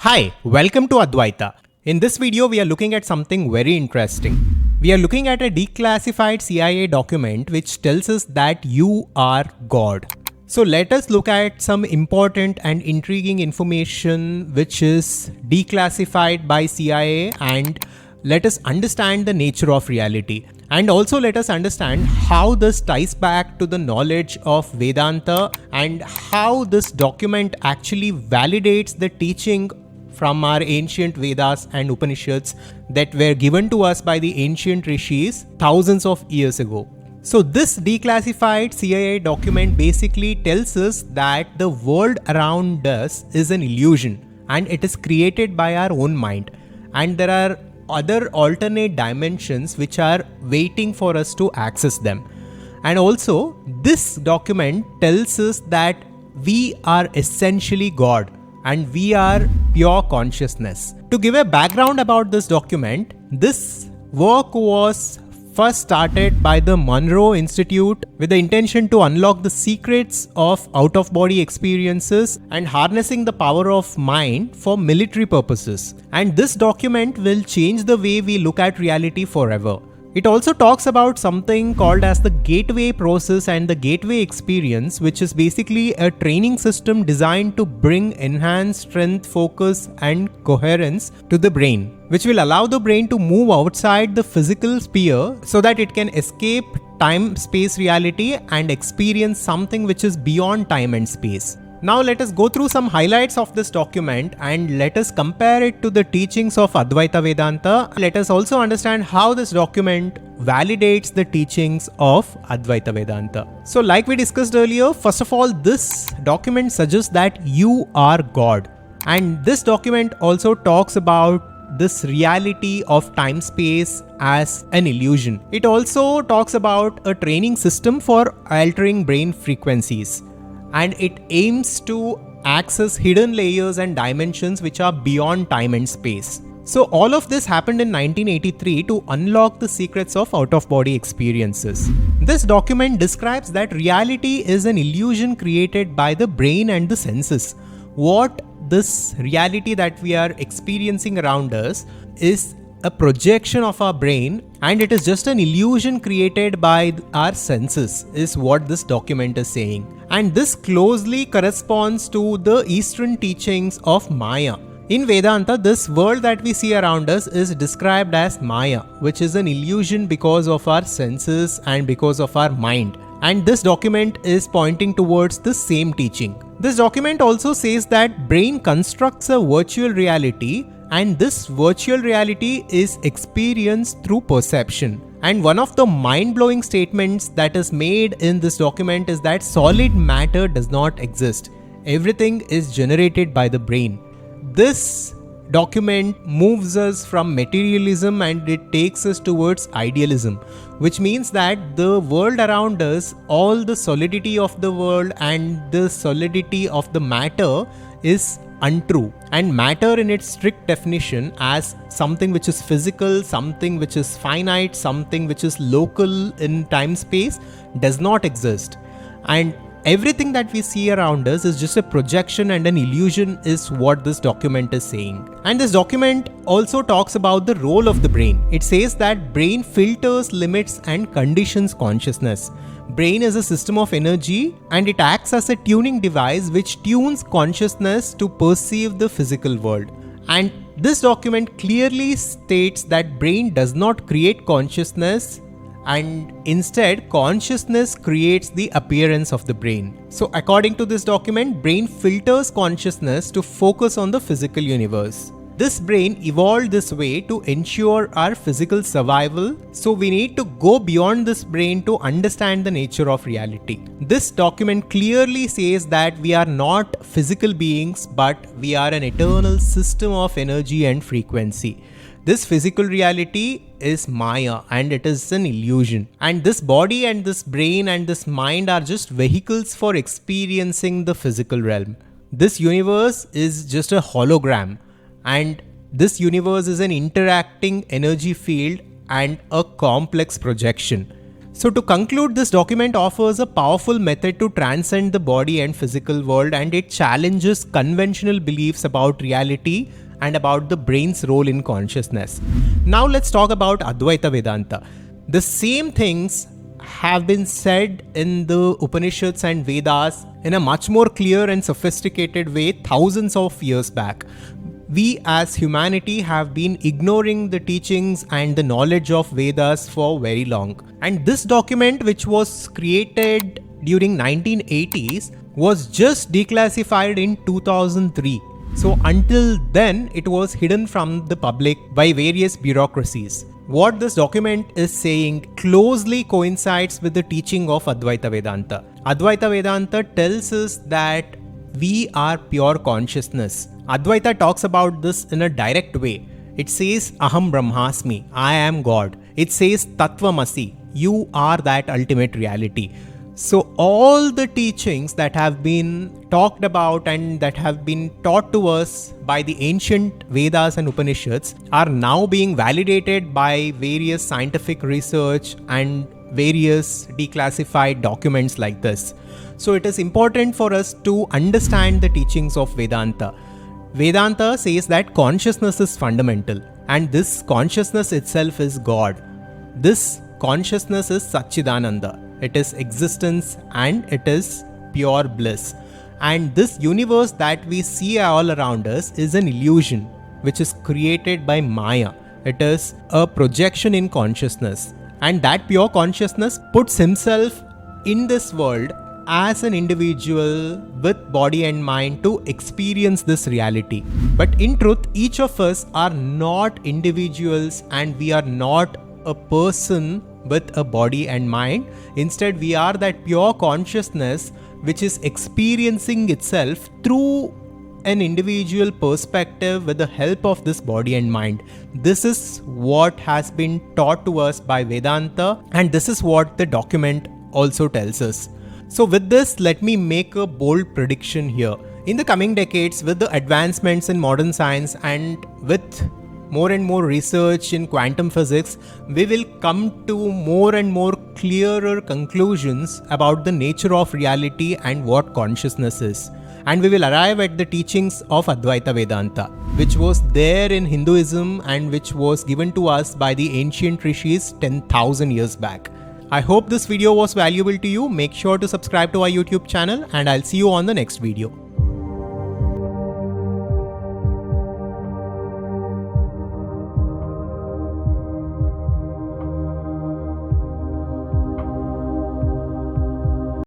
Hi, welcome to Adhvaitha. In this video, we are looking at something very interesting. We are looking at a declassified CIA document which tells us that you are God. So let us look at some important and intriguing information which is declassified by CIA, and let us understand the nature of reality. And also let us understand how this ties back to the knowledge of Vedanta and how this document actually validates the teaching from our ancient Vedas and Upanishads that were given to us by the ancient rishis thousands of years ago. So this declassified CIA document basically tells us that the world around us is an illusion and it is created by our own mind, and there are other alternate dimensions which are waiting for us to access them. And also this document tells us that we are essentially God and we are pure consciousness. To give a background about this document, this work was first started by the Monroe Institute with the intention to unlock the secrets of out-of-body experiences and harnessing the power of mind for military purposes. And this document will change the way we look at reality forever. It also talks about something called as the gateway process and the gateway experience, which is basically a training system designed to bring enhanced strength, focus and coherence to the brain, which will allow the brain to move outside the physical sphere so that it can escape time-space reality and experience something which is beyond time and space. Now let us go through some highlights of this document and let us compare it to the teachings of Adhvaitha Vedanta. Let us also understand how this document validates the teachings of Adhvaitha Vedanta. So like we discussed earlier, first of all, this document suggests that you are God. And this document also talks about this reality of time-space as an illusion. It also talks about a training system for altering brain frequencies, and it aims to access hidden layers and dimensions which are beyond time and space. So all of this happened in 1983 to unlock the secrets of out-of-body experiences. This document describes that reality is an illusion created by the brain and the senses. What this reality that we are experiencing around us is a projection of our brain, and it is just an illusion created by our senses, is what this document is saying. And this closely corresponds to the Eastern teachings of Maya. In Vedanta, this world that we see around us is described as Maya, which is an illusion because of our senses and because of our mind. And this document is pointing towards the same teaching. This document also says that brain constructs a virtual reality, and this virtual reality is experienced through perception. And one of the mind-blowing statements that is made in this document is that solid matter does not exist. Everything is generated by the brain. This document moves us from materialism and it takes us towards idealism, which means that the world around us, all the solidity of the world and the solidity of the matter is untrue, and matter in its strict definition as something which is physical, something which is finite, something which is local in time-space does not exist. And everything that we see around us is just a projection and an illusion is what this document is saying. And this document also talks about the role of the brain. It says that brain filters, limits and conditions consciousness. Brain is a system of energy and it acts as a tuning device which tunes consciousness to perceive the physical world. And this document clearly states that brain does not create consciousness, and instead consciousness creates the appearance of the brain. So according to this document, brain filters consciousness to focus on the physical universe. This brain evolved this way to ensure our physical survival, so we need to go beyond this brain to understand the nature of reality. This document clearly says that we are not physical beings, but we are an eternal system of energy and frequency. This physical reality is Maya and it is an illusion. And this body and this brain and this mind are just vehicles for experiencing the physical realm. This universe is just a hologram. And this universe is an interacting energy field and a complex projection. So to conclude, this document offers a powerful method to transcend the body and physical world, and it challenges conventional beliefs about reality and about the brain's role in consciousness. Now let's talk about Adhvaitha Vedanta. The same things have been said in the Upanishads and Vedas in a much more clear and sophisticated way thousands of years back. We as humanity have been ignoring the teachings and the knowledge of Vedas for very long. And this document, which was created during 1980s, was just declassified in 2003. So until then, it was hidden from the public by various bureaucracies. What this document is saying closely coincides with the teaching of Adhvaitha Vedanta. Adhvaitha Vedanta tells us that we are pure consciousness. Adhvaita talks about this in a direct way. It says, Aham Brahmasmi, I am God. It says, Tattvamasi, you are that ultimate reality. So all the teachings that have been talked about and that have been taught to us by the ancient Vedas and Upanishads are now being validated by various scientific research and various declassified documents like this. So it is important for us to understand the teachings of Vedanta. Vedanta says that consciousness is fundamental, and this consciousness itself is God. This consciousness is Satchidananda. It is existence and it is pure bliss. And this universe that we see all around us is an illusion which is created by Maya. It is a projection in consciousness. And that pure consciousness puts himself in this world as an individual with body and mind to experience this reality. But in truth, each of us are not individuals and we are not a person with a body and mind. Instead, we are that pure consciousness which is experiencing itself through an individual perspective with the help of this body and mind. This is what has been taught to us by Vedanta, and this is what the document also tells us. So with this, let me make a bold prediction here. In the coming decades, with the advancements in modern science and with more and more research in quantum physics, we will come to more and more clearer conclusions about the nature of reality and what consciousness is. And we will arrive at the teachings of Adhvaitha Vedanta, which was there in Hinduism and which was given to us by the ancient rishis 10,000 years back. I hope this video was valuable to you. Make sure to subscribe to our YouTube channel and I'll see you on the next video.